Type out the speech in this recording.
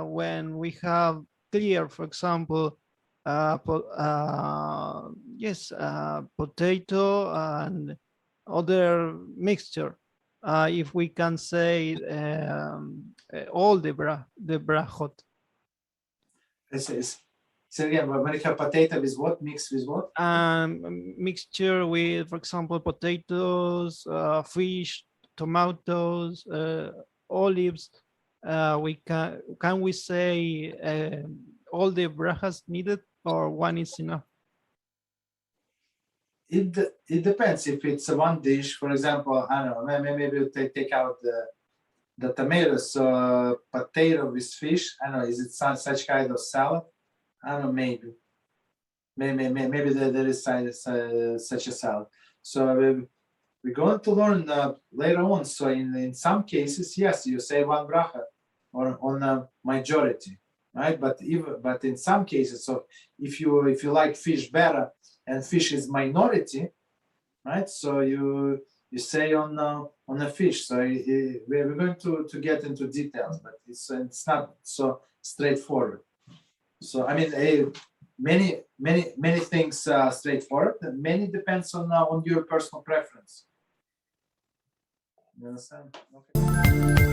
when we have clear, for example, potato and other mixture. If we can say all the brachot. So again, when you have potato with what? Mixed with what? Mixture with, for example, potatoes, fish, tomatoes, olives. We can we say all the brachas needed, or one is enough? It depends. If it's one dish, for example, I don't know, maybe we take out the tomatoes, potato with fish. I don't know, is it such kind of salad? I don't know, maybe there is such a salad. So we're going to learn later on. So in some cases, yes, you say one bracha on a majority, right? But in some cases, so if you like fish better and fish is minority, right? So you say on a fish. So we're going to get into details, but it's not so straightforward. So I mean, many things straightforward. Many depends on your personal preference. You understand? Okay.